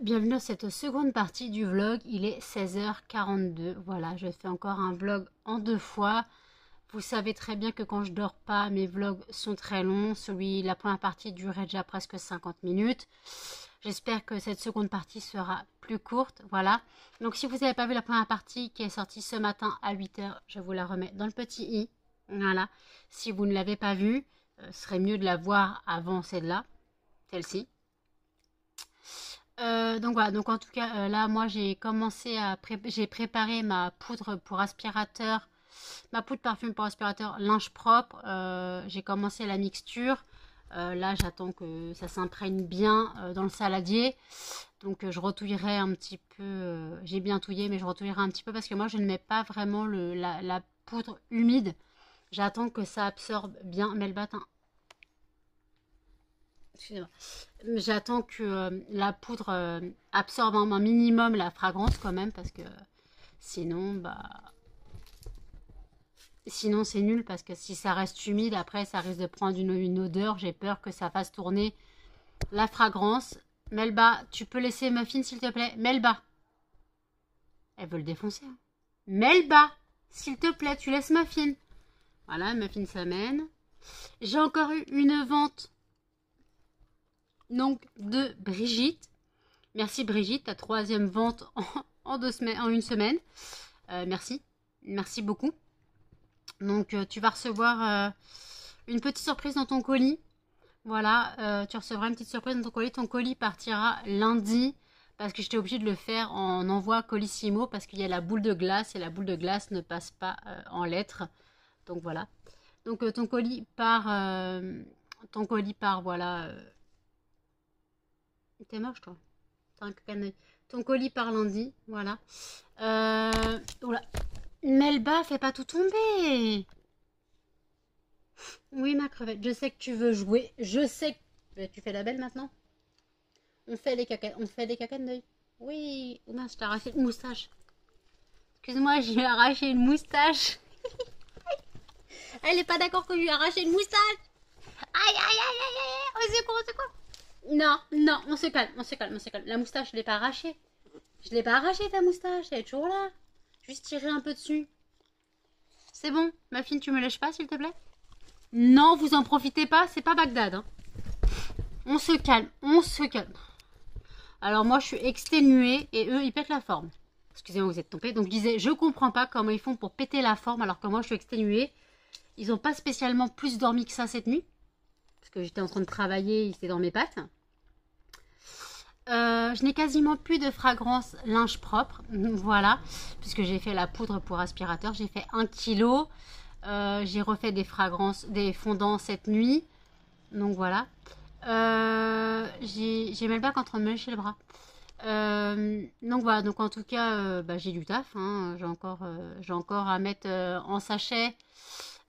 Bienvenue dans cette seconde partie du vlog, il est 16h42, voilà, je fais encore un vlog en deux fois. Vous savez très bien que quand je dors pas, mes vlogs sont très longs, la première partie durait déjà presque 50 minutes. J'espère que cette seconde partie sera plus courte, voilà. Donc si vous n'avez pas vu la première partie qui est sortie ce matin à 8h, je vous la remets dans le petit i, voilà. Si vous ne l'avez pas vue, ce serait mieux de la voir avant celle-là, celle-ci. Donc voilà, donc en tout cas, là, moi, j'ai commencé à j'ai préparé ma poudre pour aspirateur, ma poudre parfum pour aspirateur linge propre. J'ai commencé la mixture. Là, j'attends que ça s'imprègne bien dans le saladier. Donc, je retouillerai un petit peu. J'ai bien touillé, mais je retouillerai un petit peu parce que moi, je ne mets pas vraiment la poudre humide. J'attends que ça absorbe bien. Mais le bâton, excusez-moi. J'attends que la poudre absorbe un minimum la fragrance quand même parce que sinon, sinon c'est nul parce que si ça reste humide, après ça risque de prendre une odeur. J'ai peur que ça fasse tourner la fragrance. Melba, tu peux laisser Muffin s'il te plaît? Melba, elle veut le défoncer. Hein. Melba, s'il te plaît, tu laisses Muffin. Voilà, Muffin s'amène. J'ai encore eu une vente donc de Brigitte. Merci Brigitte, ta troisième vente en 2 semaines, en une semaine. Merci, merci beaucoup. Donc tu vas recevoir une petite surprise dans ton colis. Voilà, tu recevras une petite surprise dans ton colis. Ton colis partira lundi parce que j'étais obligée de le faire en envoi Colissimo parce qu'il y a la boule de glace et la boule de glace ne passe pas en lettres. Donc voilà. Donc ton colis part, voilà. T'es moche toi. Ton colis part lundi, voilà. Oula. Melba, fais pas tout tomber. Oui, ma crevette, je sais que tu veux jouer. Je sais que... Tu fais la belle maintenant. On fait des cacanes d'œil. Oui. Oh mince, je t'ai arraché une moustache. Excuse-moi, j'ai arraché une moustache. Elle est pas d'accord que je lui ai arraché une moustache. Aïe, aïe, aïe, aïe, aïe. Au secours, au secours. Non, non, on se calme, on se calme, on se calme. La moustache, je l'ai pas arrachée. Je l'ai pas arrachée ta moustache, elle est toujours là. Juste tirer un peu dessus. C'est bon, ma fille, tu me lèches pas s'il te plaît? Non, vous en profitez pas, c'est pas Bagdad. Hein. On se calme, on se calme. Alors moi, je suis exténuée et eux, ils pètent la forme. Excusez-moi, vous êtes tombés. Donc je disais, je comprends pas comment ils font pour péter la forme alors que moi, je suis exténuée. Ils ont pas spécialement plus dormi que ça cette nuit. Parce que j'étais en train de travailler, ils étaient dans mes pattes. Je n'ai quasiment plus de fragrance linge propre, voilà, puisque j'ai fait la poudre pour aspirateur, j'ai fait 1 kg, j'ai refait des fragrances, des fondants cette nuit, donc voilà. J'ai même pas qu'en train de me lécher le bras. Donc voilà, donc en tout cas, j'ai du taf, hein, j'ai encore à mettre en sachet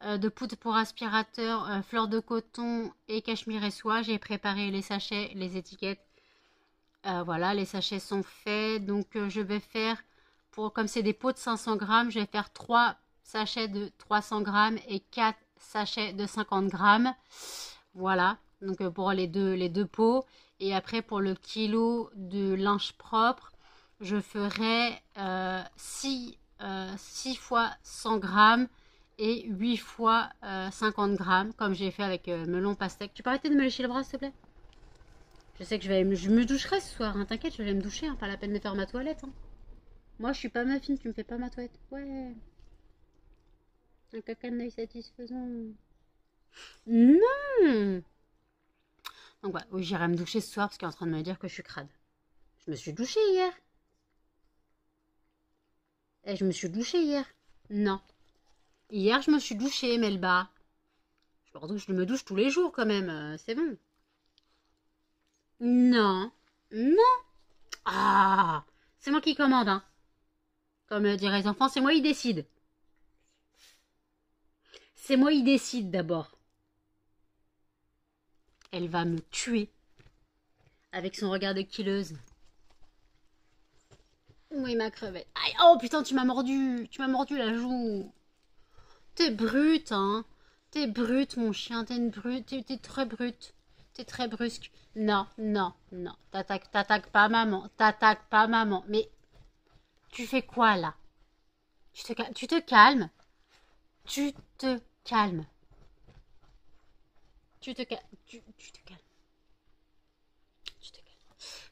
de poudre pour aspirateur, fleur de coton et cachemire et soie. J'ai préparé les sachets, les étiquettes. Voilà, les sachets sont faits. Donc, je vais faire, comme c'est des pots de 500 grammes, je vais faire 3 sachets de 300 grammes et 4 sachets de 50 grammes. Voilà, donc pour les deux pots. Et après, pour le kilo de linge propre, je ferai 6 fois 100 grammes et 8 fois 50 grammes, comme j'ai fait avec melon pastèque. Tu peux arrêter de me lécher le bras, s'il te plaît? Je sais que je me doucherai ce soir, hein. T'inquiète, je vais me doucher, hein. Pas la peine de faire ma toilette. Hein. Moi, je suis pas Muffin, tu me fais pas ma toilette. Ouais. Un caca de satisfaisant. Non. Donc voilà, oui, j'irai me doucher ce soir parce qu'il est en train de me dire que je suis crade. Je me suis douchée hier. Je me suis douchée hier. Non. Hier, je me suis douchée, Melba. Je me douche tous les jours quand même, c'est bon. Non. Non. Ah, c'est moi qui commande, hein. Comme diraient les enfants, c'est moi qui décide. C'est moi qui décide d'abord. Elle va me tuer. Avec son regard de killeuse. Oui, ma crevette. Aïe, oh putain, tu m'as mordu. Tu m'as mordu la joue. T'es brute, hein. T'es brute, mon chien. T'es une brute. T'es très brute. t'es très brusque. Non, non, non. T'attaques pas maman. T'attaques pas maman. Mais tu fais quoi là? Tu te calmes. Tu te calmes. Tu te calmes. Tu te calmes. Tu te calmes.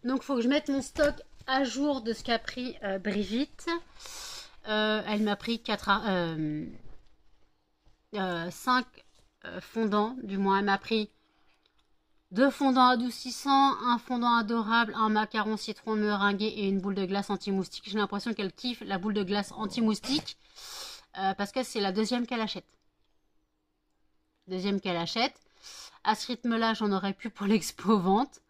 Donc, faut que je mette mon stock à jour de ce qu'a pris Brigitte. Elle m'a pris 5 fondants. Du moins, elle m'a pris 2 fondants adoucissants, un fondant adorable, un macaron citron meringué et une boule de glace anti-moustique. J'ai l'impression qu'elle kiffe la boule de glace anti-moustique parce que c'est la deuxième qu'elle achète. À ce rythme-là, j'en aurais plus pour l'expo vente.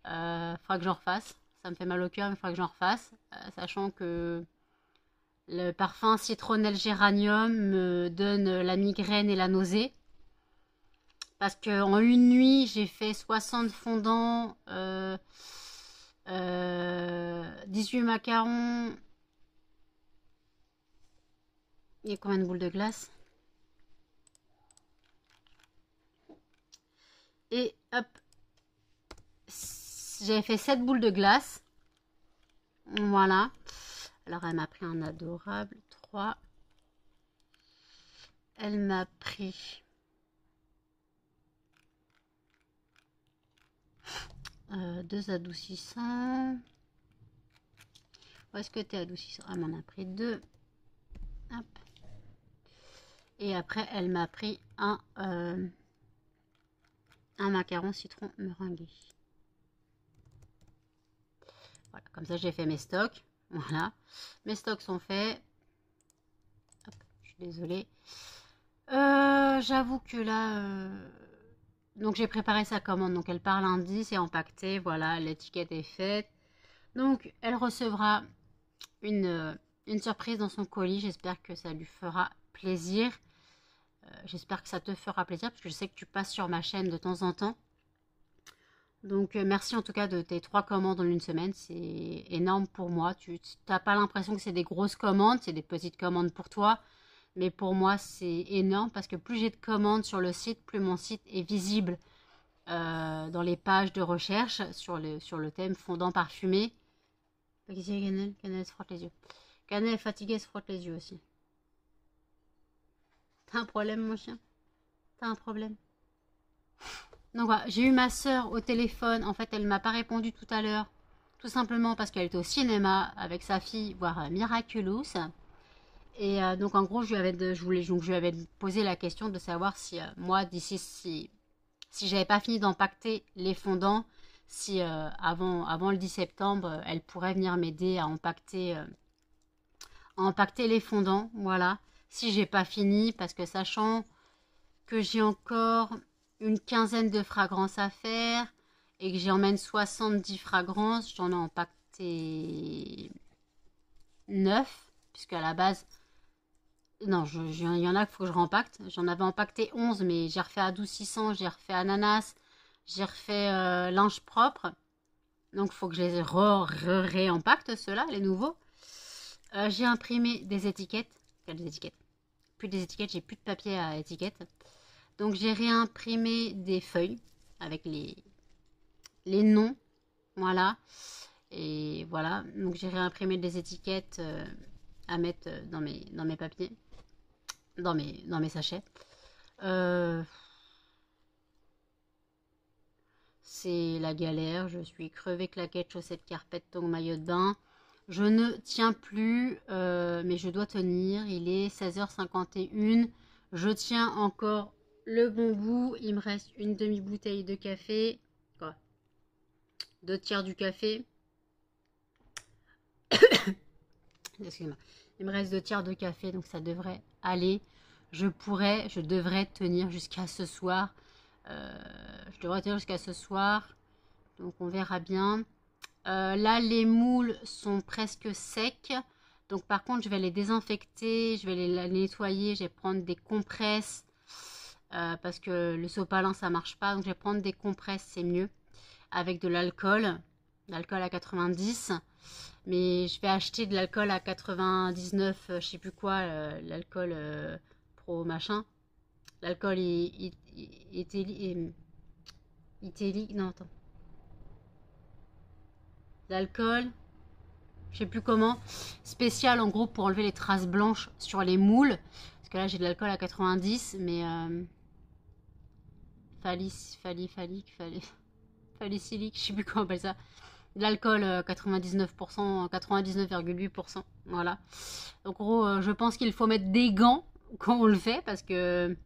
Faudra que j'en refasse. Ça me fait mal au cœur, mais il faudra que j'en refasse. Sachant que le parfum citronnelle géranium me donne la migraine et la nausée. Parce qu'en une nuit, j'ai fait 60 fondants, 18 macarons. Il y a combien de boules de glace? Et hop, j'ai fait 7 boules de glace. Voilà. Alors, elle m'a pris un adorable 3. Elle m'a pris 2 adoucissants. Où est-ce que tu es adoucissant? Elle m'en a pris 2. Hop. Et après, elle m'a pris un macaron citron meringué. Voilà, comme ça, j'ai fait mes stocks. Voilà. Mes stocks sont faits. Hop, je suis désolée. J'avoue que là... Donc, j'ai préparé sa commande. Donc, elle part lundi. C'est empaqueté. Voilà, l'étiquette est faite. Donc, elle recevra une surprise dans son colis. J'espère que ça lui fera plaisir. J'espère que ça te fera plaisir parce que je sais que tu passes sur ma chaîne de temps en temps. Donc merci en tout cas de tes 3 commandes en une semaine. C'est énorme pour moi. Tu n'as pas l'impression que c'est des grosses commandes, c'est des petites commandes pour toi. Mais pour moi c'est énorme parce que plus j'ai de commandes sur le site, plus mon site est visible dans les pages de recherche sur le thème fondant parfumé. Cannelle se frotte les yeux. Cannelle fatiguée se frotte les yeux aussi. T'as un problème, mon chien? T'as un problème? Donc voilà, j'ai eu ma soeur au téléphone. En fait, elle m'a pas répondu tout à l'heure. Tout simplement parce qu'elle était au cinéma avec sa fille voir Miraculous. Et donc en gros, je lui avais posé la question de savoir si moi, d'ici, si j'avais pas fini d'empacter les fondants, si avant le 10 septembre, elle pourrait venir m'aider à empacter les fondants. Voilà. Si j'ai pas fini, parce que sachant que j'ai encore une quinzaine de fragrances à faire et que j'emmène 70 fragrances, j'en ai empaqueté 9, puisque à la base, non, il y en a qu'il faut que je rempacte. J'en avais empaqueté 11, mais j'ai refait adoucissant, j'ai refait ananas, j'ai refait linge propre. Donc, il faut que je les réempacte, ceux-là, les nouveaux. J'ai imprimé des étiquettes. Quelles étiquettes? Plus des étiquettes, j'ai plus de papier à étiquettes. Donc, j'ai réimprimé des feuilles avec les noms. Voilà. Et voilà. Donc, j'ai réimprimé des étiquettes à mettre dans mes papiers. Dans mes sachets. C'est la galère. Je suis crevée, claquette, chaussettes, carpette, tongs, maillot de bain. Je ne tiens plus, mais je dois tenir. Il est 16h51. Je tiens encore le bon bout. Il me reste une demi-bouteille de café. Quoi? 2 tiers du café. Excusez-moi. Il me reste 2 tiers de café, donc ça devrait aller. Je devrais tenir jusqu'à ce soir. Je devrais tenir jusqu'à ce soir. Donc on verra bien. Là, les moules sont presque secs. Donc par contre, je vais les désinfecter. Je vais les nettoyer. Je vais prendre des compresses. Parce que le sopalin, ça marche pas. Donc je vais prendre des compresses, c'est mieux. Avec de l'alcool. L'alcool à 90. Mais je vais acheter de l'alcool à 99, je sais plus quoi, l'alcool pro machin. L'alcool Itélique, non, attends. L'alcool, je sais plus comment. Spécial, en gros, pour enlever les traces blanches sur les moules. Parce que là, j'ai de l'alcool à 90, mais... Phallicylique, je sais plus comment on appelle ça. De l'alcool, 99%, 99,8%. Voilà. Donc, en gros, je pense qu'il faut mettre des gants quand on le fait, parce que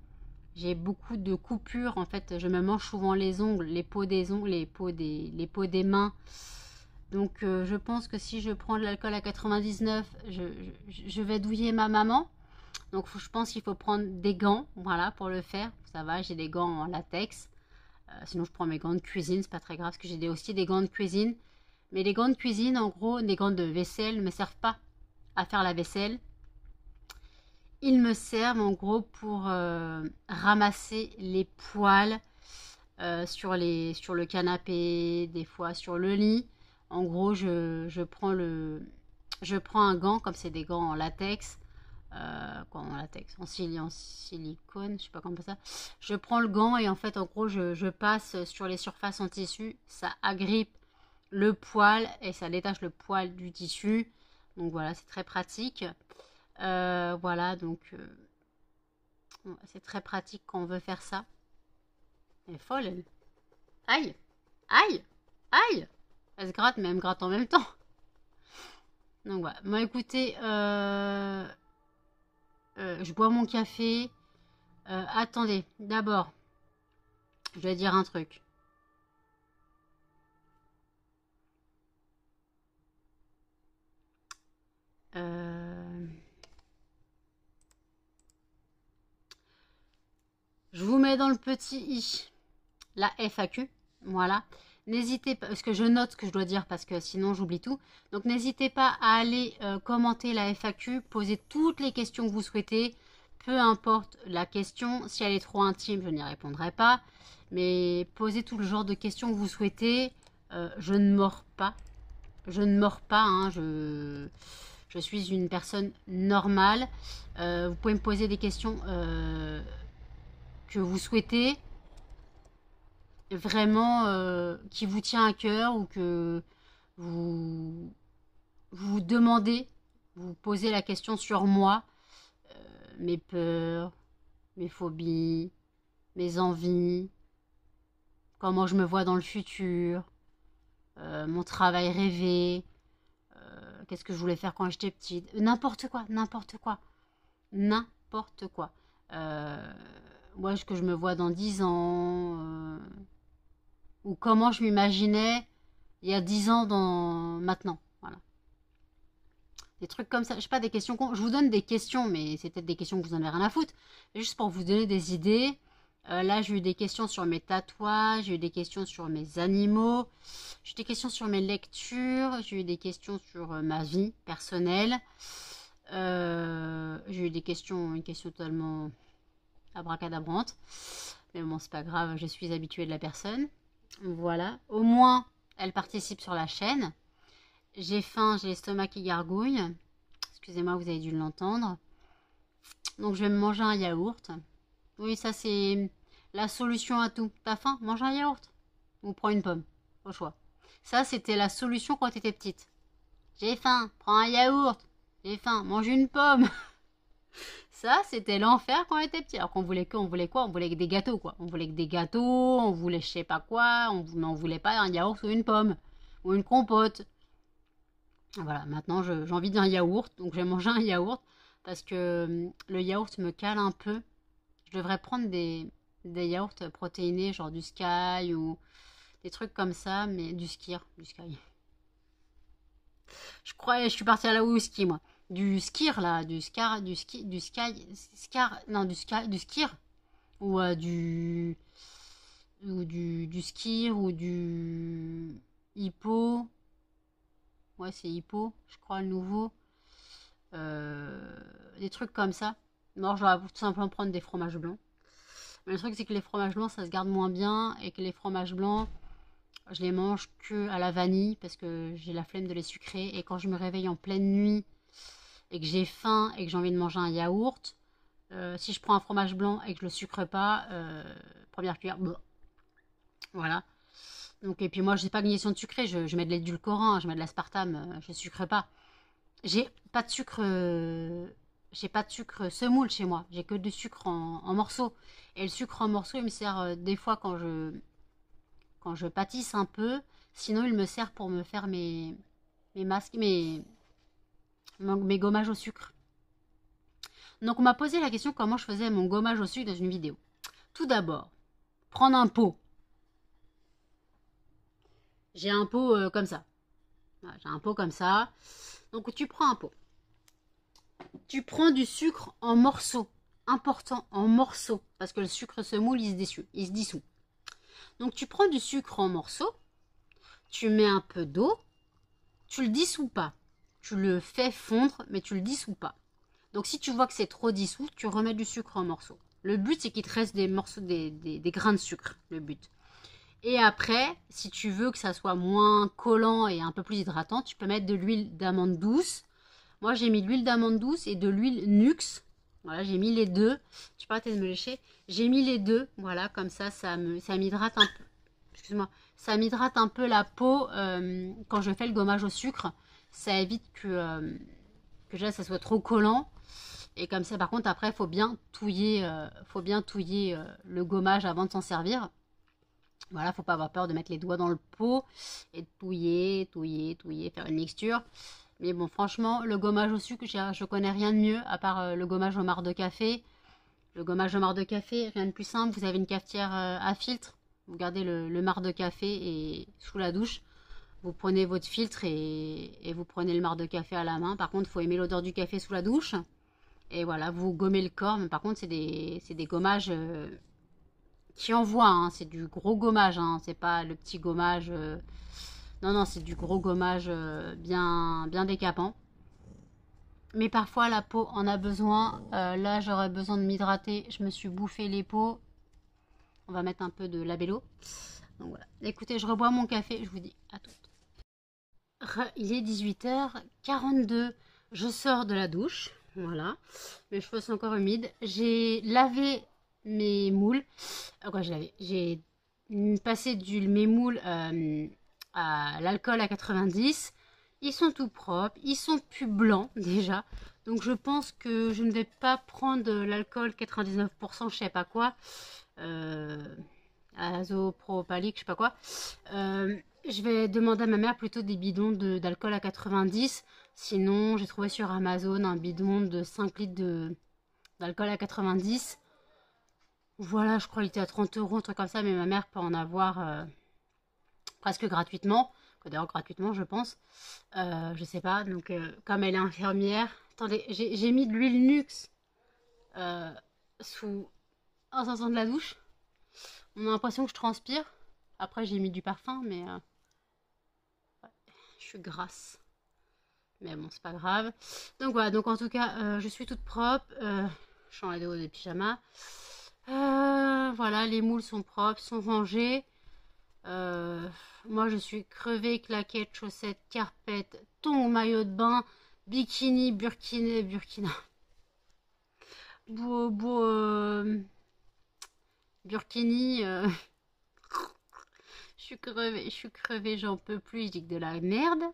j'ai beaucoup de coupures. En fait, je me mange souvent les ongles, les peaux des ongles, les peaux des mains. Donc, je pense que si je prends de l'alcool à 99, je vais douiller ma maman. Donc, je pense qu'il faut prendre des gants, voilà, pour le faire. Ça va, j'ai des gants en latex. Sinon, je prends mes gants de cuisine, c'est pas très grave, parce que j'ai aussi des gants de cuisine. Mais les gants de cuisine, en gros, des gants de vaisselle, ne me servent pas à faire la vaisselle. Ils me servent, en gros, pour ramasser les poils sur le canapé, des fois sur le lit. En gros, je prends un gant, comme c'est des gants en latex, en silicone, je sais pas comment ça. Je prends le gant et en fait, en gros, je passe sur les surfaces en tissu, ça agrippe le poil et ça détache le poil du tissu. Donc voilà, c'est très pratique. Voilà, donc c'est très pratique quand on veut faire ça. Elle est folle, elle. Aïe, aïe, aïe. Elle se gratte, mais elle me gratte en même temps. Donc voilà. Bon, écoutez, je bois mon café. Attendez, d'abord, je vais dire un truc. Je vous mets dans le petit i la FAQ. Voilà. N'hésitez pas, parce que je note ce que je dois dire parce que sinon j'oublie tout. Donc n'hésitez pas à aller commenter la FAQ, poser toutes les questions que vous souhaitez. Peu importe la question, si elle est trop intime, je n'y répondrai pas. Mais posez tout le genre de questions que vous souhaitez. Je ne mords pas. Je ne mords pas, hein, je suis une personne normale. Vous pouvez me poser des questions que vous souhaitez, vraiment qui vous tient à cœur ou que vous vous demandez, vous posez la question sur moi, mes peurs, mes phobies, mes envies, comment je me vois dans le futur, mon travail rêvé, qu'est-ce que je voulais faire quand j'étais petite, n'importe quoi, n'importe quoi, n'importe quoi. Moi, ce que je me vois dans 10 ans, ou comment je m'imaginais il y a 10 ans maintenant. Voilà. Des trucs comme ça. Je sais pas, des questions. Je vous donne des questions, mais c'est peut-être des questions que vous en avez rien à foutre. Mais juste pour vous donner des idées. Là, j'ai eu des questions sur mes tatouages, j'ai eu des questions sur mes animaux, j'ai eu des questions sur mes lectures, j'ai eu des questions sur ma vie personnelle. J'ai eu des questions, une question totalement abracadabrante. Mais bon, c'est pas grave, je suis habituée de la personne. Voilà. Au moins, elle participe sur la chaîne. J'ai faim, j'ai l'estomac qui gargouille. Excusez-moi, vous avez dû l'entendre. Donc, je vais me manger un yaourt. Oui, ça, c'est la solution à tout. T'as faim? Mange un yaourt. Ou prends une pomme. Au choix. Ça, c'était la solution quand t'étais petite. J'ai faim, prends un yaourt. J'ai faim, mange une pomme. Ça, c'était l'enfer quand on était petit. Alors qu'on voulait quoi? On voulait des gâteaux, quoi. On voulait que des gâteaux, on voulait je sais pas quoi, mais on voulait pas un yaourt ou une pomme. Ou une compote. Voilà, maintenant j'ai envie d'un yaourt, donc je vais manger un yaourt. Parce que le yaourt me cale un peu. Je devrais prendre des yaourts protéinés, genre du Sky ou des trucs comme ça, mais du Skir, du Sky. Je croyais, je suis partie à la whisky, moi. Du skir, là, du scar, du ski, du sky, scar, non, du sky, du skir, ou du skir, ou du hippo. Ouais, c'est hippo, je crois, le nouveau. Des trucs comme ça. Non, je vais tout simplement prendre des fromages blancs. Mais le truc, c'est que les fromages blancs, ça se garde moins bien, et que les fromages blancs, je les mange que à la vanille, parce que j'ai la flemme de les sucrer, et quand je me réveille en pleine nuit, et que j'ai faim et que j'ai envie de manger un yaourt, si je prends un fromage blanc et que je le sucre pas, première cuillère, Voilà. Donc, et puis moi, je n'ai pas de glaçons sucrée, je mets de l'édulcorant, hein, je mets de l'aspartame, je sucre pas. J'ai pas de sucre, j'ai pas de sucre semoule chez moi, j'ai que du sucre en morceaux. Et le sucre en morceaux, il me sert des fois quand je pâtisse un peu, sinon il me sert pour me faire mes masques, mes gommages au sucre. Donc on m'a posé la question comment je faisais mon gommage au sucre dans une vidéo. Tout d'abord, prendre un pot. J'ai un pot comme ça. Voilà, j'ai un pot comme ça. Donc tu prends un pot. Tu prends du sucre en morceaux. Important, en morceaux. Parce que le sucre semoule, il se dissout. Donc tu prends du sucre en morceaux. Tu mets un peu d'eau. Tu le dissous pas. Tu le fais fondre, mais tu le dissous pas. Donc si tu vois que c'est trop dissous, tu remets du sucre en morceaux. Le but, c'est qu'il te reste des morceaux, des grains de sucre. Le but. Et après, si tu veux que ça soit moins collant et un peu plus hydratant, tu peux mettre de l'huile d'amande douce. Moi, j'ai mis de l'huile d'amande douce et de l'huile Nuxe. Voilà, j'ai mis les deux. Tu peux arrêter de me lécher. J'ai mis les deux. Voilà, comme ça m'hydrate un peu. Excuse-moi. Ça m'hydrate un peu la peau quand je fais le gommage au sucre. Ça évite que ça soit trop collant. Et comme ça, par contre, après, il faut bien touiller, le gommage avant de s'en servir. Voilà, faut pas avoir peur de mettre les doigts dans le pot et de touiller, faire une mixture. Mais bon, franchement, le gommage au sucre, je connais rien de mieux à part le gommage au marc de café. Le gommage au marc de café, rien de plus simple. Vous avez une cafetière à filtre. Vous gardez le marc de café et sous la douche. Vous prenez votre filtre et vous prenez le marc de café à la main. Par contre, il faut aimer l'odeur du café sous la douche. Et voilà, vous gommez le corps. Mais par contre, c'est des gommages qui envoient. Hein. C'est du gros gommage. Hein. C'est pas le petit gommage. Non, non, c'est du gros gommage bien décapant. Mais parfois, la peau en a besoin. Là, j'aurais besoin de m'hydrater. Je me suis bouffé les peaux. On va mettre un peu de labello. Donc voilà. Écoutez, je rebois mon café. Je vous dis à toutes. Il est 18h42. Je sors de la douche. Voilà. Mes cheveux sont encore humides. J'ai lavé mes moules. Quoi, j'ai passé mes moules à l'alcool à 90. Ils sont tout propres. Ils sont plus blancs déjà. Donc je pense que je ne vais pas prendre l'alcool 99%, je sais pas quoi. Azopropylique, je sais pas quoi. Je vais demander à ma mère plutôt des bidons d'alcool à 90. Sinon, j'ai trouvé sur Amazon un bidon de 5 litres d'alcool à 90. Voilà, je crois qu'il était à 30 euros, un truc comme ça, mais ma mère peut en avoir presque gratuitement. D'ailleurs, gratuitement, je pense. Je sais pas, donc comme elle est infirmière. Attendez, j'ai mis de l'huile Nuxe en sortant de la douche. On a l'impression que je transpire. Après, j'ai mis du parfum, mais je suis grasse. Mais bon, c'est pas grave. Donc voilà, donc en tout cas, je suis toute propre. Je suis en vidéo de pyjama. Voilà, les moules sont propres, sont rangés. Moi, je suis crevée, claquettes, chaussettes, carpettes, tongs, maillot de bain, bikini, burkina. Burkini. Je suis crevée, j'en peux plus, je dis que de la merde.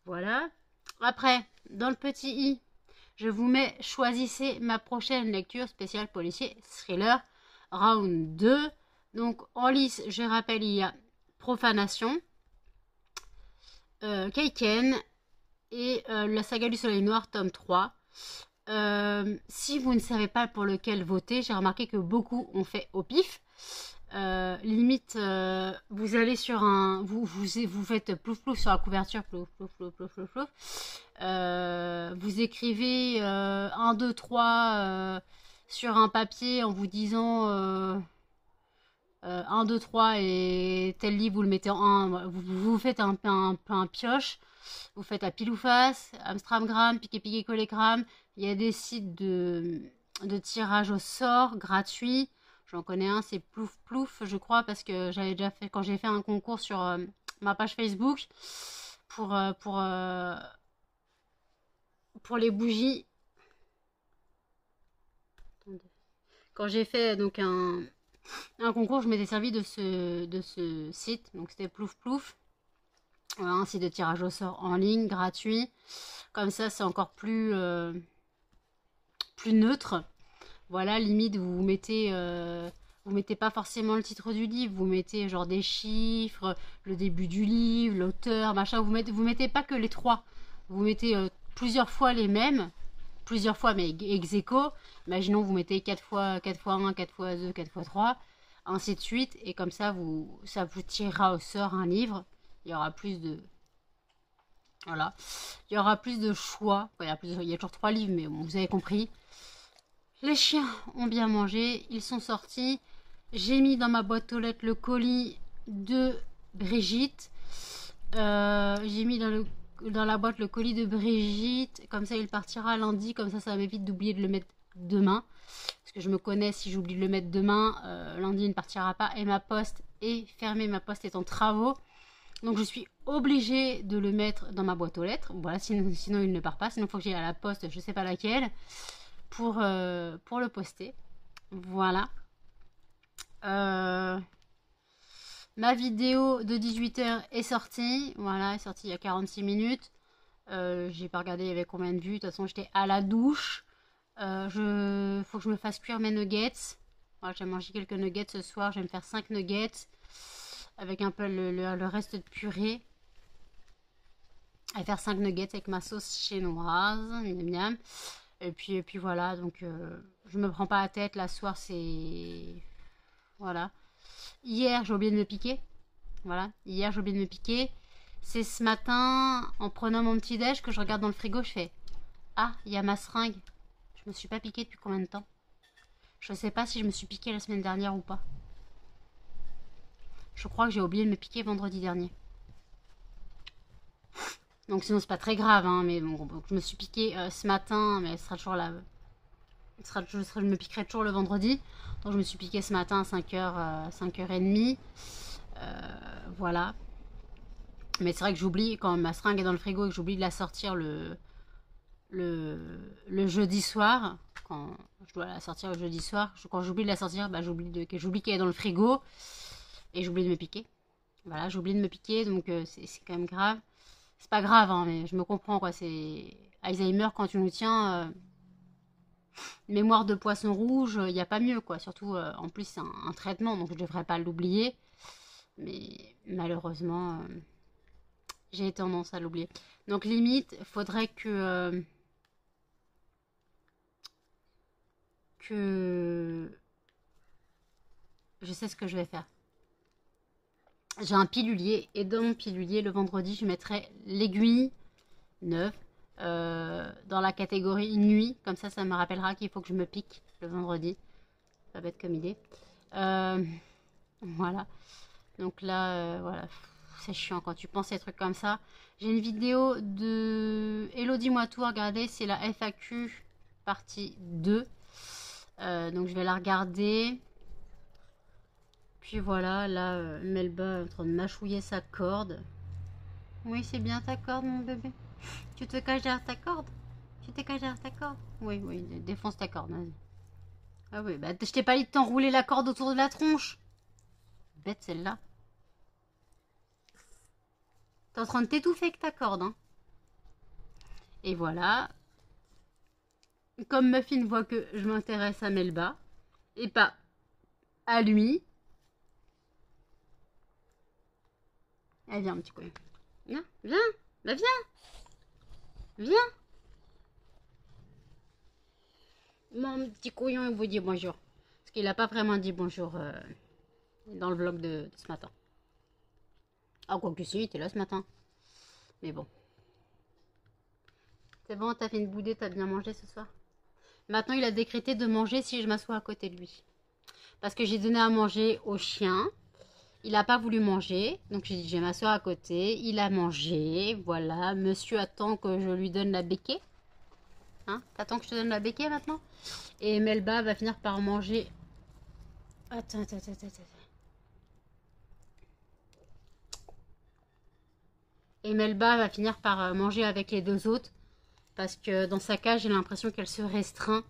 Voilà. Après, dans le petit i, je vous mets, choisissez ma prochaine lecture spéciale policier thriller, round 2. Donc, en lice, je rappelle, il y a Profanation, Keiken et la saga du soleil noir, tome 3. Si vous ne savez pas pour lequel voter, j'ai remarqué que beaucoup ont fait au pif. Limite, vous allez sur un... Vous faites plouf plouf sur la couverture, plouf plouf plouf plouf plouf plouf. Vous écrivez 1, 2, 3 sur un papier en vous disant 1, 2, 3 et tel livre vous le mettez en 1. Vous faites un pioche. Vous faites à pile ou face, Amstramgram, piqué collégramme. Il y a des sites de tirage au sort gratuits. J'en connais un, c'est Plouf Plouf, je crois, parce que j'avais déjà fait, quand j'ai fait un concours sur ma page Facebook pour les bougies. Quand j'ai fait donc un concours, je m'étais servi de ce site. Donc c'était Plouf Plouf. Voilà, un site de tirage au sort en ligne, gratuit. Comme ça, c'est encore plus neutre. Voilà, limite, vous mettez pas forcément le titre du livre, vous mettez genre des chiffres, le début du livre, l'auteur, machin. Vous mettez pas que les trois. Vous mettez plusieurs fois les mêmes, plusieurs fois, mais ex aequo. Imaginons, vous mettez 4 fois 1, 4 fois 2, 4 fois 3, ainsi de suite. Et comme ça, ça vous tirera au sort un livre. Il y aura plus de... Voilà. Il y aura plus de choix. Il y a toujours 3 livres, mais bon, vous avez compris. Les chiens ont bien mangé. Ils sont sortis. J'ai mis dans ma boîte aux lettres le colis de Brigitte. J'ai mis dans la boîte le colis de Brigitte. Comme ça, il partira lundi. Comme ça m'évite d'oublier de le mettre demain. Parce que je me connais, si j'oublie de le mettre demain, lundi il ne partira pas. Et ma poste est fermée. Ma poste est en travaux. Donc je suis obligée de le mettre dans ma boîte aux lettres. Voilà, sinon il ne part pas. Sinon il faut que j'aille à la poste, je ne sais pas laquelle, pour le poster. Voilà. Ma vidéo de 18h est sortie. Voilà, elle est sortie il y a 46 minutes. J'ai pas regardé il y avait combien de vues. De toute façon, j'étais à la douche. Faut que je me fasse cuire mes nuggets. Voilà, j'ai mangé quelques nuggets ce soir. Je vais me faire 5 nuggets. Avec un peu le reste de purée. Et faire 5 nuggets avec ma sauce chinoise. Miam, miam. Et puis voilà. Donc, je me prends pas la tête. La soir, c'est... Voilà. Hier, j'ai oublié de me piquer. Voilà. Hier, j'ai oublié de me piquer. C'est ce matin, en prenant mon petit déj, que je regarde dans le frigo, je fais... Ah, il y a ma seringue. Je me suis pas piquée depuis combien de temps? Je sais pas si je me suis piquée la semaine dernière ou pas. Je crois que j'ai oublié de me piquer vendredi dernier. Donc sinon c'est pas très grave, hein, mais bon, donc, je me suis piquée ce matin, mais elle sera toujours là. Je me piquerai toujours le vendredi. Donc je me suis piquée ce matin à 5h, 5h30. Voilà. Mais c'est vrai que j'oublie, quand ma seringue est dans le frigo et que j'oublie de la sortir le jeudi soir. Quand je dois la sortir le jeudi soir, quand j'oublie de la sortir, bah, j'oublie qu'elle est dans le frigo. Et j'oublie de me piquer. Voilà, j'oublie de me piquer, donc c'est quand même grave. C'est pas grave, hein, mais je me comprends, quoi. C'est Alzheimer, quand tu nous tiens... mémoire de poisson rouge, il n'y a pas mieux, quoi. Surtout, en plus, c'est un traitement, donc je devrais pas l'oublier. Mais malheureusement, j'ai tendance à l'oublier. Donc, limite, faudrait que... Je sais ce que je vais faire. J'ai un pilulier et dans mon pilulier, le vendredi, je mettrai l'aiguille neuve dans la catégorie nuit. Comme ça me rappellera qu'il faut que je me pique le vendredi. Pas bête comme idée. Voilà. Donc là, voilà. C'est chiant quand tu penses à des trucs comme ça. J'ai une vidéo de Elodie Moi Tout à regarder. C'est la FAQ partie 2. Donc je vais la regarder. Puis voilà, là, Melba est en train de mâchouiller sa corde. Oui, c'est bien ta corde, mon bébé. Tu te caches derrière ta corde? Tu te caches derrière ta corde? Oui, défonce ta corde, vas-y. Ah oui, bah je t'ai pas dit de t'enrouler la corde autour de la tronche. Bête celle-là. T'es en train de t'étouffer avec ta corde, hein. Et voilà. Comme Muffin voit que je m'intéresse à Melba, et pas à lui. Eh, viens, un petit couillon. Viens, viens, bah viens. Viens. Mon petit couillon, il vous dit bonjour. Parce qu'il n'a pas vraiment dit bonjour dans le vlog de ce matin. Ah, quoi que si, il était là ce matin. Mais bon. C'est bon, t'as fait une boudée, t'as bien mangé ce soir. Maintenant, il a décrété de manger si je m'assois à côté de lui. Parce que j'ai donné à manger au chien. Il n'a pas voulu manger, donc j'ai dit je vais m'asseoir à côté. Il a mangé, voilà. Monsieur attend que je lui donne la béquée. Hein? T'attends que je te donne la béquée maintenant? Et Melba va finir par manger. Attends. Et Melba va finir par manger avec les deux autres. Parce que dans sa cage, j'ai l'impression qu'elle se restreint.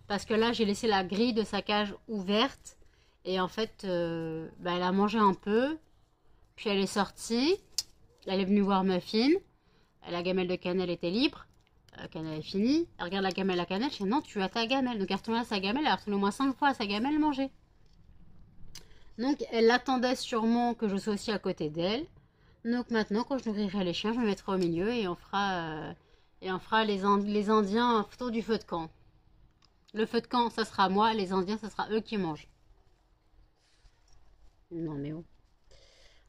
Parce que là, j'ai laissé la grille de sa cage ouverte. Et en fait, bah, elle a mangé un peu. Puis elle est sortie. Elle est venue voir Muffin. La gamelle de cannelle était libre. Cannelle est finie. Elle regarde la gamelle à cannelle. Je dis non, tu as ta gamelle. Donc elle retourne à sa gamelle. Elle a retourné au moins 5 fois à sa gamelle manger. Donc elle attendait sûrement que je sois aussi à côté d'elle. Donc maintenant, quand je nourrirai les chiens, je me mettrai au milieu et on fera les Indiens autour du feu de camp. Le feu de camp, ça sera moi. Les Indiens, ça sera eux qui mangent. Non mais oh.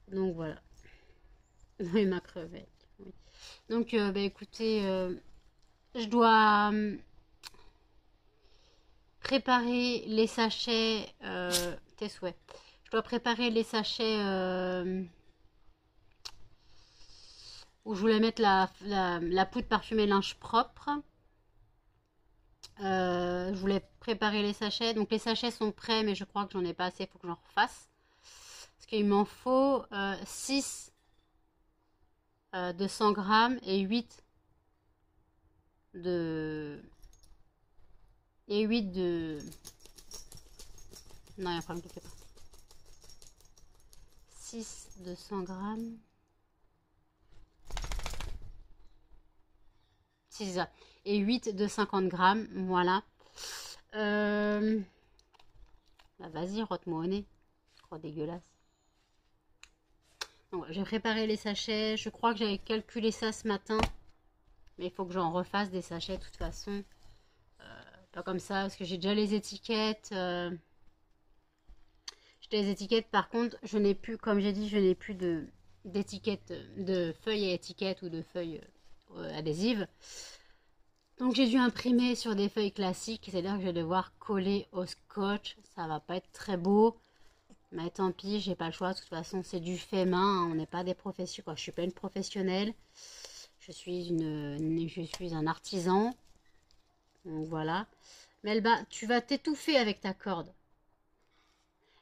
Donc voilà. Oui, ma crevette. Oui. Donc, bah, écoutez, je dois préparer les sachets. Tes souhaits. Je dois préparer les sachets où je voulais mettre la poudre parfumée linge propre. Je voulais préparer les sachets. Donc, les sachets sont prêts, mais je crois que j'en ai pas assez. Il faut que j'en refasse. Parce qu'il m'en faut 6 de 100 grammes et 8 de... Et 8 de... Non, il y a un problème quelque part. 6 de 100 grammes. 6 ça. Et 8 de 50 grammes. Voilà. Bah vas-y, rote-moi au nez. Trop dégueulasse. Donc, j'ai préparé les sachets. Je crois que j'avais calculé ça ce matin. Mais il faut que j'en refasse des sachets de toute façon. Pas comme ça, parce que j'ai déjà les étiquettes. J'ai les étiquettes, par contre, je n'ai plus, comme j'ai dit, je n'ai plus d'étiquettes, de feuilles à étiquettes ou de feuilles adhésives. Donc j'ai dû imprimer sur des feuilles classiques, c'est-à-dire que je vais devoir coller au scotch. Ça va pas être très beau, mais tant pis, j'ai pas le choix. De toute façon, c'est du fait main, hein, on n'est pas des professionnels. Quoi. Je suis pas une professionnelle, je suis un artisan. Donc voilà. Melba, tu vas t'étouffer avec ta corde.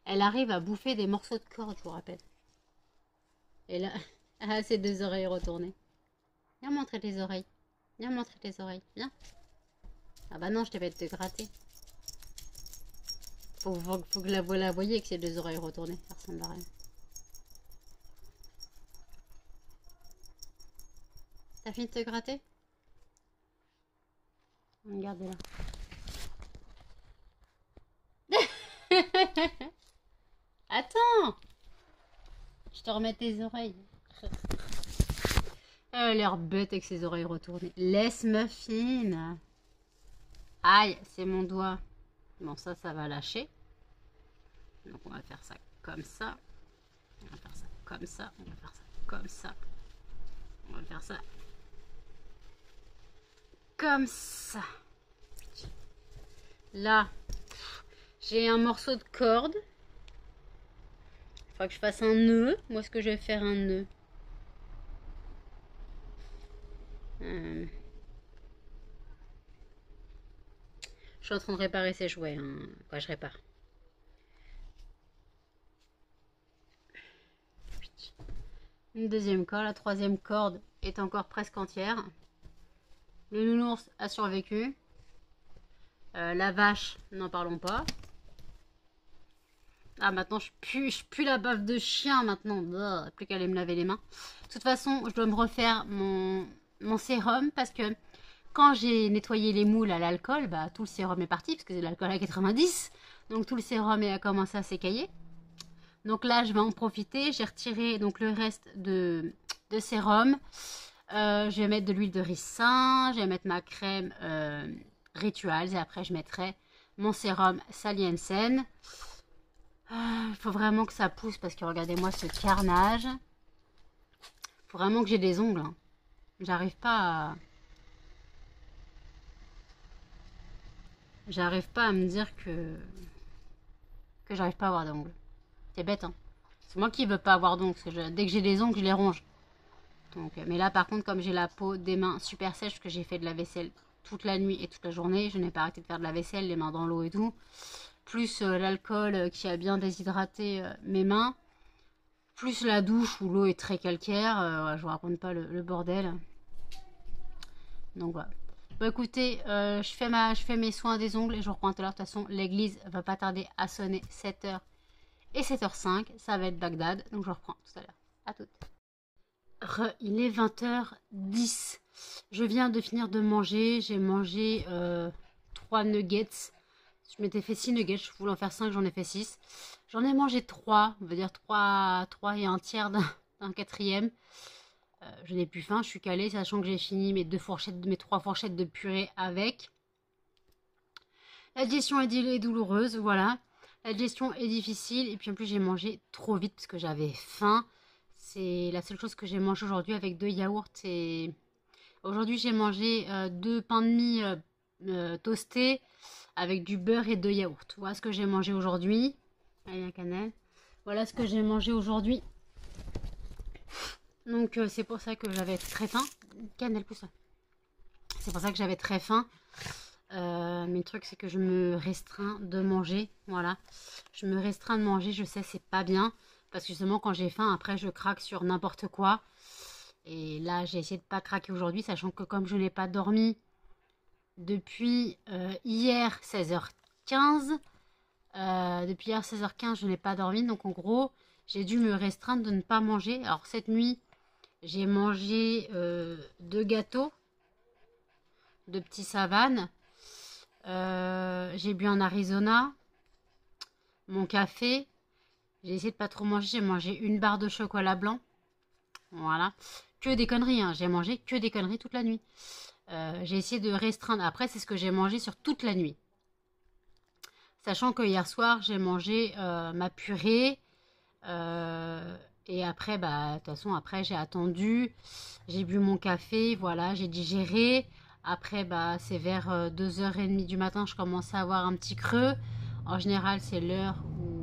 Elle arrive à bouffer des morceaux de corde, je vous rappelle. Et là, elle a ses 2 oreilles retournées. Viens montrer tes oreilles. Viens montrer tes oreilles. Viens. Ah bah non, je t'ai fait te gratter. Faut que la voyez avec ses 2 oreilles retournées. Ça ressemble à rien. T'as fini de te gratter? Regardez là. Attends! Je te remets tes oreilles. Elle a l'air bête avec ses oreilles retournées. Laisse Muffin. Aïe, c'est mon doigt. Bon, ça va lâcher. Donc, on va faire ça comme ça. On va faire ça comme ça. On va faire ça comme ça. On va faire ça comme ça. Là, j'ai un morceau de corde. Il faudra que je fasse un nœud. Où est-ce que je vais faire un nœud? Je suis en train de réparer ces jouets. Hein. Quoi, je répare. Une deuxième corde. La troisième corde est encore presque entière. Le nounours a survécu. La vache, n'en parlons pas. Ah, maintenant, je pue la baffe de chien, maintenant. Blah, plus qu'à aller me laver les mains. De toute façon, je dois me refaire mon sérum, parce que quand j'ai nettoyé les moules à l'alcool, bah, tout le sérum est parti, parce que c'est de l'alcool à 90. Donc, tout le sérum a commencé à s'écailler. Donc là, je vais en profiter. J'ai retiré donc le reste de sérum. Je vais mettre de l'huile de ricin. Je vais mettre ma crème Rituals. Et après, je mettrai mon sérum Sally Hansen. Il faut vraiment que ça pousse parce que regardez-moi ce carnage. Il faut vraiment que j'ai des ongles. Hein. J'arrive pas à me dire que j'arrive pas à avoir d'ongles. C'est bête, hein. C'est moi qui veux pas avoir d'ongles. Dès que j'ai des ongles, je les ronge. Donc, mais là, par contre, comme j'ai la peau des mains super sèche, parce que j'ai fait de la vaisselle toute la nuit et toute la journée, je n'ai pas arrêté de faire de la vaisselle, les mains dans l'eau et tout. Plus l'alcool qui a bien déshydraté mes mains. Plus la douche où l'eau est très calcaire. Je vous raconte pas le bordel. Donc voilà. Bon écoutez, je fais mes soins des ongles et je vous reprends tout à l'heure. De toute façon, l'église va pas tarder à sonner 7 h. Et 7h05, ça va être Bagdad. Donc je reprends tout à l'heure. À toutes. Il est 20h10. Je viens de finir de manger. J'ai mangé 3 nuggets. Je m'étais fait 6 nuggets. Je voulais en faire 5, j'en ai fait 6. J'en ai mangé 3. On va dire 3 et un tiers d'un quatrième. Je n'ai plus faim. Je suis calée, sachant que j'ai fini mes 3 fourchettes de purée avec. La digestion est douloureuse, voilà. La digestion est difficile. Et puis en plus, j'ai mangé trop vite parce que j'avais faim. C'est la seule chose que j'ai mangé aujourd'hui avec 2 yaourts. Et aujourd'hui, j'ai mangé 2 pains de mie toastés avec du beurre et 2 yaourts. Voilà ce que j'ai mangé aujourd'hui. Allez, un cannelle. Voilà ce que j'ai mangé aujourd'hui. Donc c'est pour ça que j'avais très faim. Cannelle, pousse ça. C'est pour ça que j'avais très faim. Mais le truc c'est que je me restreins de manger. Voilà. Je me restreins de manger. Je sais c'est pas bien. Parce que justement quand j'ai faim après je craque sur n'importe quoi. Et là j'ai essayé de pas craquer aujourd'hui. Sachant que comme je n'ai pas dormi depuis hier 16h15. Depuis hier 16h15 je n'ai pas dormi. Donc en gros j'ai dû me restreindre de ne pas manger. Alors cette nuit j'ai mangé 2 gâteaux de petits savanes. J'ai bu un Arizona, mon café. J'ai essayé de pas trop manger. J'ai mangé une barre de chocolat blanc. Voilà. Que des conneries, hein. J'ai mangé que des conneries toute la nuit. J'ai essayé de restreindre. Après, c'est ce que j'ai mangé sur toute la nuit. Sachant que hier soir, j'ai mangé ma purée. Et après, bah, de toute façon, après, j'ai attendu. J'ai bu mon café. Voilà, j'ai digéré. Après, bah, c'est vers 2h30 du matin, je commençais à avoir un petit creux. En général, c'est l'heure où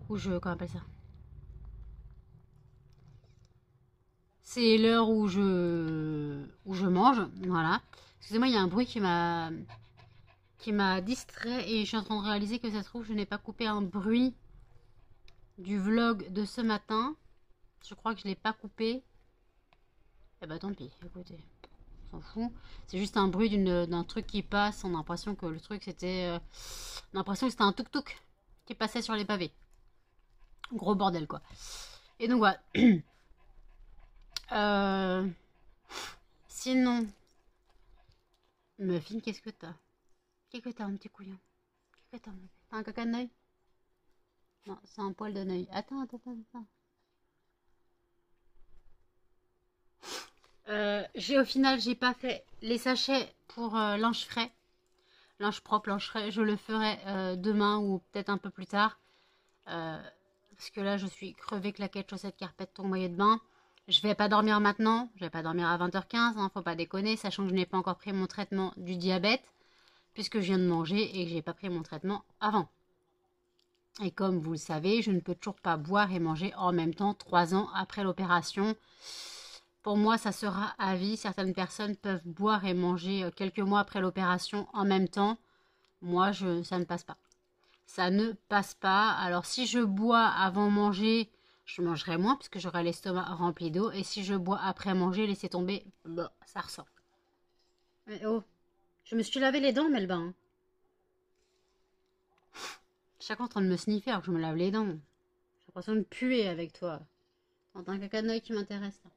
comment on appelle ça? C'est l'heure où je mange, voilà. Excusez-moi, il y a un bruit qui m'a distrait et je suis en train de réaliser que ça se trouve, je n'ai pas coupé un bruit du vlog de ce matin. Je crois que je l'ai pas coupé. Eh bah tant pis, écoutez, on s'en fout. C'est juste un bruit d'un truc qui passe. On a l'impression que le truc c'était... on a l'impression que c'était un tuk-tuk qui passait sur les pavés. Gros bordel quoi. Et donc voilà. Sinon, Muffin, qu'est-ce que t'as? Qu'est-ce que t'as, un petit couillon? Qu'est-ce que t'as? T'as un caca de nœud? Non, c'est un poil de nœud. Attends. Au final, j'ai pas fait les sachets pour linge frais. Linge propre, linge frais. Je le ferai demain ou peut-être un peu plus tard. Parce que là, je suis crevée, claquette, chaussettes, carpette, ton maillot de bain. Je vais pas dormir maintenant. Je vais pas dormir à 20h15. Hein, faut pas déconner. Sachant que je n'ai pas encore pris mon traitement du diabète. Puisque je viens de manger et que j'ai pas pris mon traitement avant. Et comme vous le savez, je ne peux toujours pas boire et manger en même temps 3 ans après l'opération. Pour moi, ça sera à vie. Certaines personnes peuvent boire et manger quelques mois après l'opération en même temps. Moi, ça ne passe pas. Ça ne passe pas. Alors, si je bois avant manger, je mangerai moins puisque j'aurai l'estomac rempli d'eau. Et si je bois après manger, laissez tomber, bah, ça ressort. Mais oh, je me suis lavé les dents, Melba. Chaque fois en train de me sniffer alors que je me lave les dents. J'ai l'impression de puer avec toi. T'as un caca de noix qui m'intéresse là.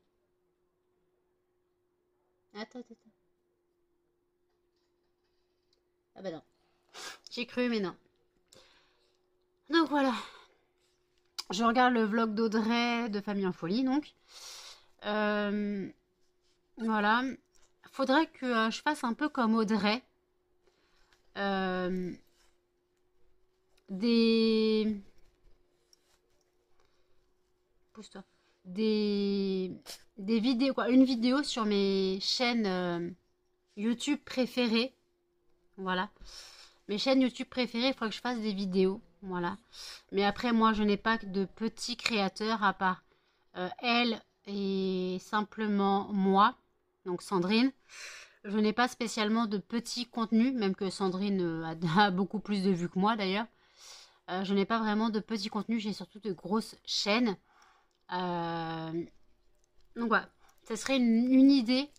Attends. Ah bah non. J'ai cru mais non. Donc voilà. Je regarde le vlog d'Audrey de Famille en Folie donc. Voilà. Faudrait que je fasse un peu comme Audrey. Pousse-toi. Des vidéos, quoi. Une vidéo sur mes chaînes YouTube préférées. Voilà. Mes chaînes YouTube préférées, il faudrait que je fasse des vidéos. Voilà. Mais après, moi, je n'ai pas de petits créateurs à part elle et simplement moi. Donc Sandrine. Je n'ai pas spécialement de petits contenus, même que Sandrine a beaucoup plus de vues que moi d'ailleurs. Je n'ai pas vraiment de petits contenus, j'ai surtout de grosses chaînes. Donc voilà, ça serait une idée.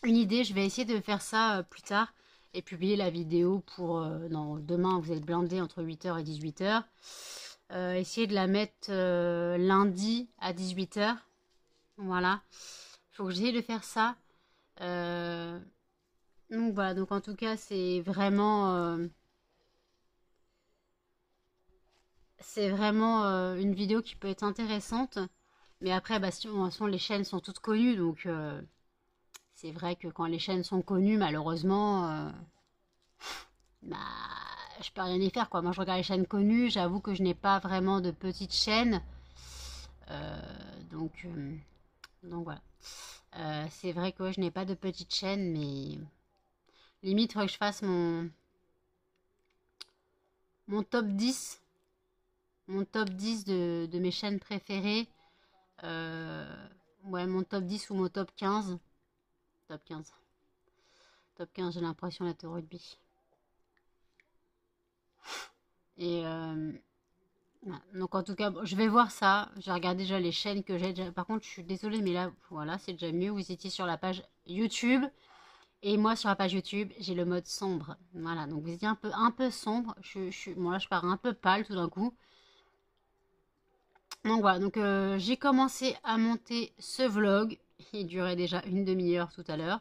Une idée, je vais essayer de faire ça plus tard. et publier la vidéo pour... non, demain, vous êtes blindé entre 8h et 18h. Essayez de la mettre lundi à 18h. Voilà. Il faut que j'essaie de faire ça. Donc voilà, donc en tout cas, c'est vraiment une vidéo qui peut être intéressante. Mais après, bah, si, de toute façon, les chaînes sont toutes connues. Donc, c'est vrai que quand les chaînes sont connues, malheureusement, bah, je peux rien y faire, quoi. Moi, je regarde les chaînes connues. J'avoue que je n'ai pas vraiment de petites chaînes. Euh, donc, euh, donc voilà. C'est vrai que ouais, je n'ai pas de petite chaîne, mais limite, il faudrait que je fasse mon top 10. Mon top 10 de mes chaînes préférées. Ouais, mon top 10 ou mon top 15. Top 15. Top 15, j'ai l'impression d'être au rugby. Et voilà. Donc en tout cas, je vais voir ça. J'ai regardé déjà les chaînes que j'ai déjà. Par contre, je suis désolée, mais là, voilà, c'est déjà mieux. Vous étiez sur la page YouTube. Et moi, sur la page YouTube, j'ai le mode sombre. Voilà, donc vous étiez un peu sombre. Bon, là, je pars un peu pâle tout d'un coup. Donc voilà, donc j'ai commencé à monter ce vlog. Il durait déjà une demi-heure tout à l'heure.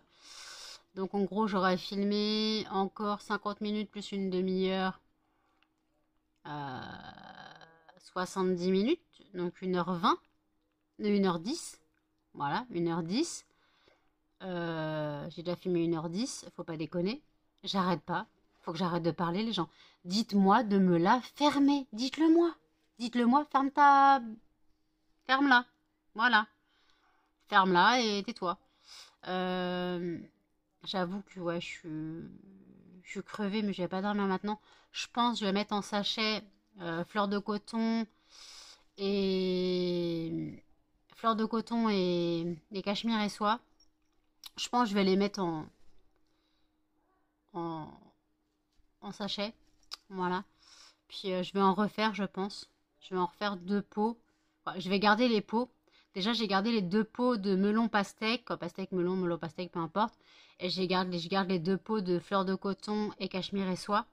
Donc en gros, j'aurais filmé encore 50 minutes plus une demi-heure. 70 minutes, donc 1h20, 1h10. Voilà, 1h10. J'ai déjà filmé 1h10, faut pas déconner. J'arrête pas. Faut que j'arrête de parler, les gens. Dites-moi de me la fermer. Dites-le moi. Dites-le moi, ferme-la. Voilà. Ferme-la et tais-toi. J'avoue que ouais, je suis crevée, mais je vais pas dormir maintenant. Je pense que je vais mettre en sachet fleur de coton et cachemire et soie. Je pense que je vais les mettre en, en sachet. Voilà. Puis je vais en refaire, je pense. Je vais en refaire 2 pots. Enfin, je vais garder les pots. Déjà, j'ai gardé les 2 pots de melon pastèque. Pastèque, melon pastèque, peu importe. Et je garde les 2 pots de fleurs de coton et cachemire et soie.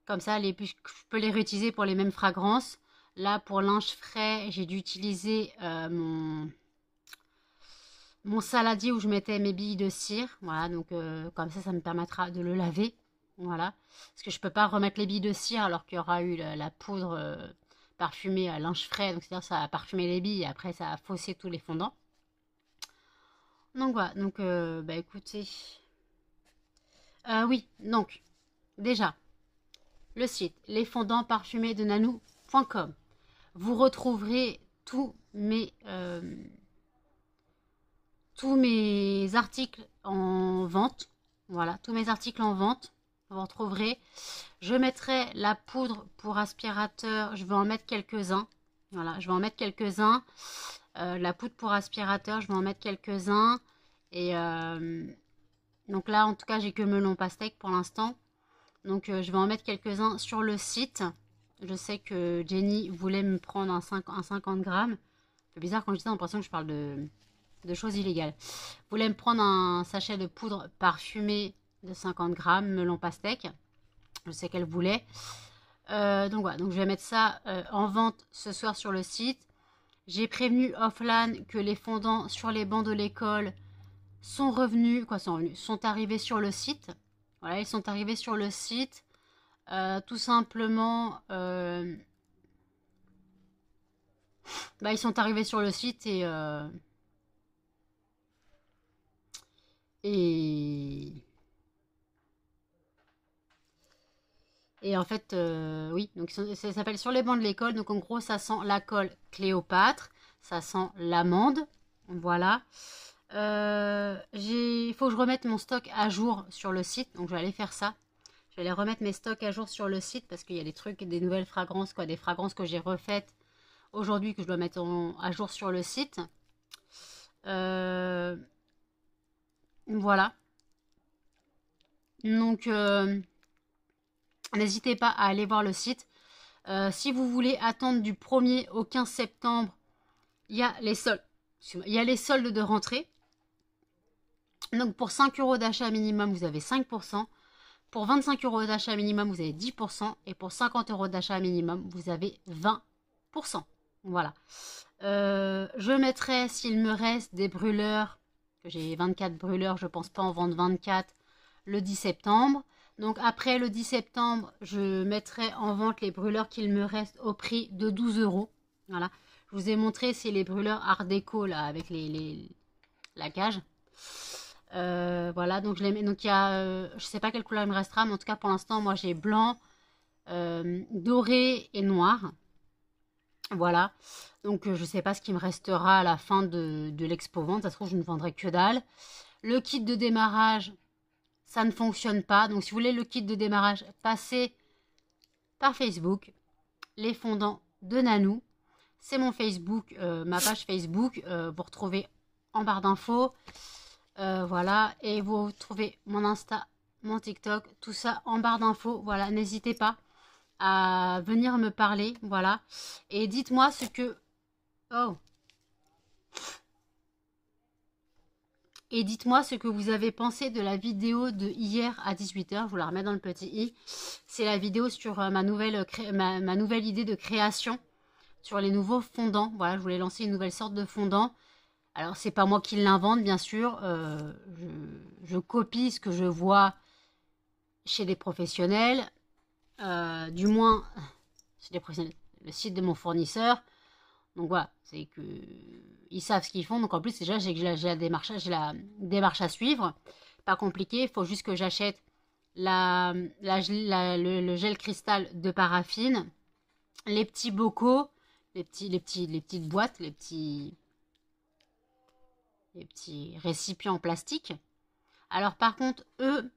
Comme ça, je peux les réutiliser pour les mêmes fragrances. Là, pour linge frais, j'ai dû utiliser mon saladier où je mettais mes billes de cire. Voilà, donc comme ça me permettra de le laver. Voilà. Parce que je peux pas remettre les billes de cire alors qu'il y aura eu la poudre parfumée à linge frais. Donc c'est-à-dire ça a parfumé les billes et après ça a faussé tous les fondants. Donc voilà, donc bah écoutez. Oui, donc déjà, le site lesfondantsparfumés de nanou.com. Vous retrouverez tous mes articles en vente. Voilà, tous mes articles en vente. Vous retrouverez. Je mettrai la poudre pour aspirateur. Je vais en mettre quelques-uns. Voilà, je vais en mettre quelques-uns. La poudre pour aspirateur, je vais en mettre quelques-uns. Et donc là, en tout cas, j'ai que melon pastèque pour l'instant. Donc je vais en mettre quelques-uns sur le site. Je sais que Jenny voulait me prendre un 50 grammes. C'est bizarre quand je dis ça, j'ai l'impression que je parle de choses illégales. Voulait me prendre un sachet de poudre parfumée de 50 grammes, melon pastèque. Je sais qu'elle voulait. Donc voilà, donc je vais mettre ça en vente ce soir sur le site. J'ai prévenu Offline que les fondants sur les bancs de l'école sont arrivés sur le site. Voilà, ils sont arrivés sur le site. Tout simplement, ils sont arrivés sur le site et en fait, oui, donc ça s'appelle sur les bancs de l'école. Donc en gros, ça sent la colle Cléopâtre, ça sent l'amande. Voilà. Il faut que je remette mon stock à jour sur le site. Donc je vais aller faire ça. Je vais aller remettre mes stocks à jour sur le site parce qu'il y a des trucs, des nouvelles fragrances, des fragrances que j'ai refaites aujourd'hui que je dois mettre à jour sur le site. Voilà. Donc, n'hésitez pas à aller voir le site. Si vous voulez attendre du 1er au 15 septembre, il y a les soldes. Il y a les soldes de rentrée. Donc, pour 5 € d'achat minimum, vous avez 5%. Pour 25 euros d'achat minimum, vous avez 10%. Et pour 50 euros d'achat minimum, vous avez 20%. Voilà. Je mettrai, s'il me reste des brûleurs, que j'ai 24 brûleurs, je pense pas en vendre 24, le 10 septembre. Donc après le 10 septembre, je mettrai en vente les brûleurs qu'il me reste au prix de 12 euros. Voilà. Je vous ai montré, c'est les brûleurs Art déco là, avec la cage. Voilà, donc je les mets. Donc il y a, je sais pas quelle couleur il me restera, mais en tout cas pour l'instant, moi j'ai blanc, doré et noir. Voilà. Donc je sais pas ce qui me restera à la fin de l'expo vente. Ça se trouve, je ne vendrai que dalle. Le kit de démarrage, ça ne fonctionne pas. Donc si vous voulez le kit de démarrage, passez par Facebook. Les fondants de Nanou. C'est mon Facebook, ma page Facebook. Vous retrouvez en barre d'infos. Voilà. Et vous retrouvez mon Insta, mon TikTok. Tout ça en barre d'infos. Voilà. N'hésitez pas à venir me parler. Voilà. Et dites-moi ce que... Oh. Et dites-moi ce que vous avez pensé de la vidéo de hier à 18 h. Je vous la remets dans le petit i. C'est la vidéo sur ma nouvelle idée de création. Sur les nouveaux fondants. Voilà, je voulais lancer une nouvelle sorte de fondant. Alors, c'est pas moi qui l'invente, bien sûr. Je copie ce que je vois chez des professionnels. Du moins, chez des professionnels. Le site de mon fournisseur. Donc voilà, c'est que ils savent ce qu'ils font. Donc en plus, déjà, j'ai la démarche à suivre. Pas compliqué. Il faut juste que j'achète le gel cristal de paraffine, les petits bocaux, les petites boîtes, les petits récipients en plastique. Alors par contre, eux,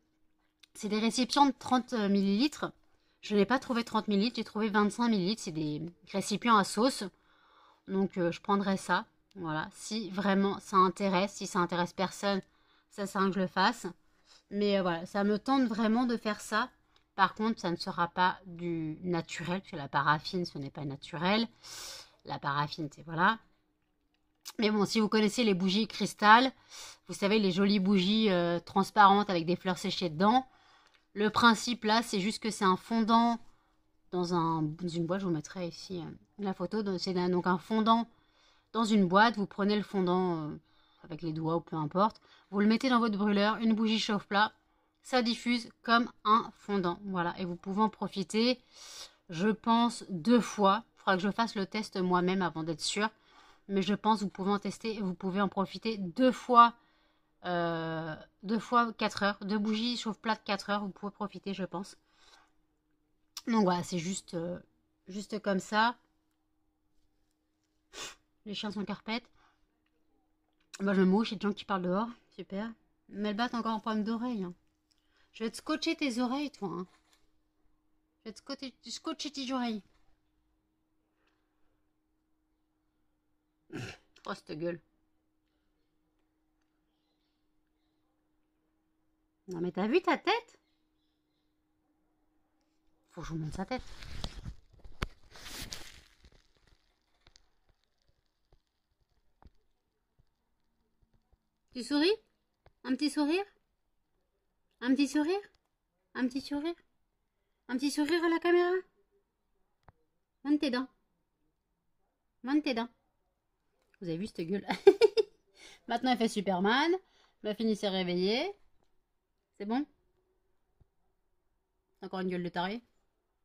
c'est des récipients de 30 ml. Je n'ai pas trouvé 30 ml, j'ai trouvé 25 ml. C'est des récipients à sauce. Donc je prendrai ça. Voilà, si vraiment ça intéresse. Si ça intéresse personne, ça sert à rien que je le fasse. Mais voilà, ça me tente vraiment de faire ça. Par contre, ça ne sera pas du naturel, parce que la paraffine, ce n'est pas naturel. La paraffine, c'est voilà. Mais bon, si vous connaissez les bougies cristal, vous savez, les jolies bougies transparentes avec des fleurs séchées dedans. Le principe là, c'est juste que c'est un fondant dans une boîte. Je vous mettrai ici la photo. C'est donc un fondant dans une boîte. Vous prenez le fondant avec les doigts ou peu importe. Vous le mettez dans votre brûleur, une bougie chauffe-plat. Ça diffuse comme un fondant. Voilà, et vous pouvez en profiter, je pense, 2 fois. Il faudra que je fasse le test moi-même avant d'être sûr. Mais je pense que vous pouvez en tester, vous pouvez en profiter 2 fois 4 heures. 2 bougies chauffe-plat de 4 heures, vous pouvez profiter, je pense. Donc voilà, c'est juste comme ça. Les chiens sont carpettes. Moi, je me mouche, il y a des gens qui parlent dehors. Super. Mais elles battent encore un problème d'oreille. Hein. Je vais te scotcher tes oreilles, toi. Hein. Je vais te scotcher tes oreilles. Oh, cette gueule. Non, mais t'as vu ta tête? Faut que je vous montre sa tête. Tu souris? Un petit sourire? Un petit sourire? Un petit sourire? Un petit sourire à la caméra? Monte tes dents. Monte tes dents. Vous avez vu cette gueule? Maintenant, elle fait Superman. Ma fille s'est réveillée. C'est bon? Encore une gueule de taré.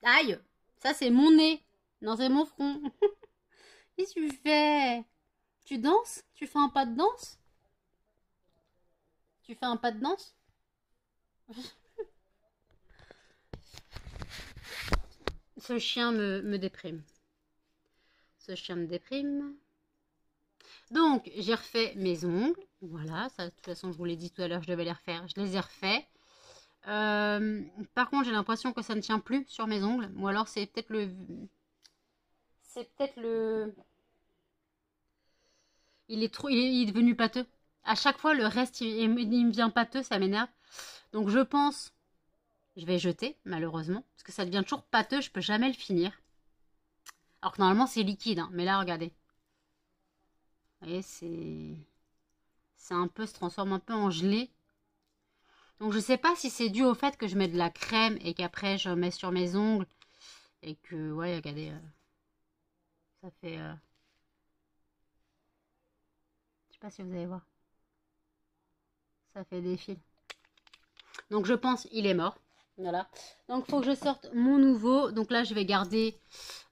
Aïe! Ça, c'est mon nez. Non, c'est mon front. Qu'est-ce que tu fais? Tu danses? Tu fais un pas de danse? Tu fais un pas de danse? Ce chien me déprime. Ce chien me déprime. Donc, j'ai refait mes ongles. Voilà, ça, de toute façon, je vous l'ai dit tout à l'heure, je devais les refaire. Je les ai refaits. Par contre, j'ai l'impression que ça ne tient plus sur mes ongles. Ou alors, c'est peut-être le... Il est devenu pâteux. À chaque fois, le reste, il me vient pâteux, ça m'énerve. Donc, je pense... Je vais jeter, malheureusement. Parce que ça devient toujours pâteux, je peux jamais le finir. Alors que normalement, c'est liquide. Hein. Mais là, regardez. Vous voyez, c'est un peu... se transforme un peu en gelée. Donc je sais pas si c'est dû au fait que je mets de la crème et qu'après je mets sur mes ongles. Et que, ouais, regardez, ça fait... je sais pas si vous allez voir. Ça fait des fils. Donc je pense il est mort. Voilà. Donc il faut que je sorte mon nouveau. Donc là je vais garder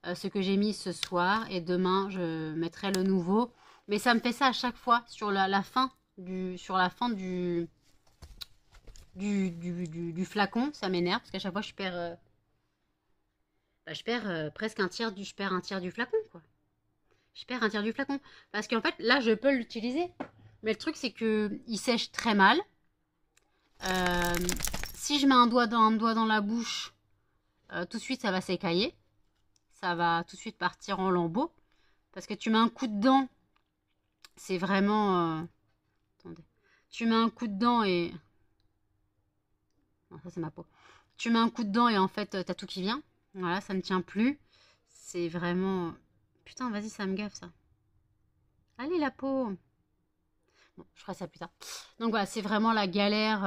ce que j'ai mis ce soir. Et demain je mettrai le nouveau. Mais ça me fait ça à chaque fois sur la fin sur la fin du flacon. Ça m'énerve parce qu'à chaque fois je perds... je perds presque un tiers je perds un tiers du flacon, quoi. Je perds un tiers du flacon. Parce qu'en fait, là, je peux l'utiliser. Mais le truc, c'est que il sèche très mal. Si je mets un doigt dans la bouche, tout de suite, ça va s'écailler. Ça va tout de suite partir en lambeaux. Parce que tu mets un coup dedans, c'est vraiment... attendez. Tu mets un coup dedans et... non, ça, c'est ma peau. Tu mets un coup dedans et en fait, t'as tout qui vient. Voilà, ça ne tient plus. C'est vraiment... putain, vas-y, ça me gaffe, ça. Allez, la peau. Bon, je ferai ça plus tard. Donc voilà, c'est vraiment la galère.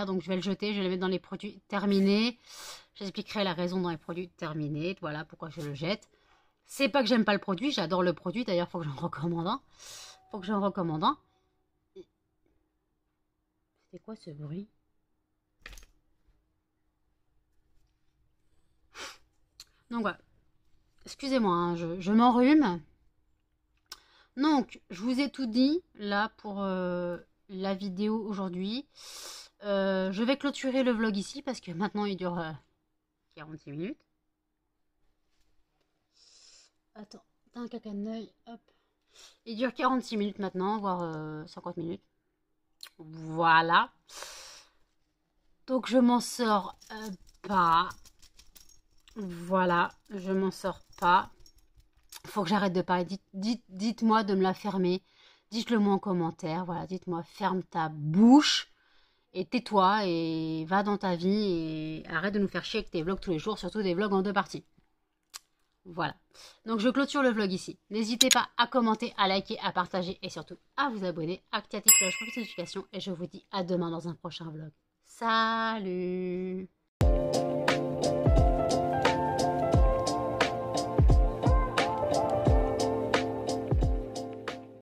Donc je vais le jeter, je vais le mettre dans les produits terminés. J'expliquerai la raison dans les produits terminés. Voilà pourquoi je le jette. C'est pas que j'aime pas le produit, j'adore le produit. D'ailleurs, il faut que j'en recommande un. Faut que j'en recommande un. C'était quoi ce bruit? Donc voilà. Excusez-moi, hein, je m'enrhume. Donc, je vous ai tout dit là pour la vidéo aujourd'hui. Je vais clôturer le vlog ici parce que maintenant il dure 46 minutes. Attends, t'as un caca de œil, hop. Il dure 46 minutes maintenant, voire 50 minutes. Voilà. Donc je m'en sors pas. Voilà, je m'en sors pas. Faut que j'arrête de parler. Dites-moi de me la fermer. Dites-le moi en commentaire. Voilà, dites-moi, ferme ta bouche et tais-toi et va dans ta vie et arrête de nous faire chier avec tes vlogs tous les jours, surtout des vlogs en 2 parties. Voilà. Donc je clôture le vlog ici. N'hésitez pas à commenter, à liker, à partager et surtout à vous abonner, à activer la cloche pour les notifications et je vous dis à demain dans un prochain vlog. Salut!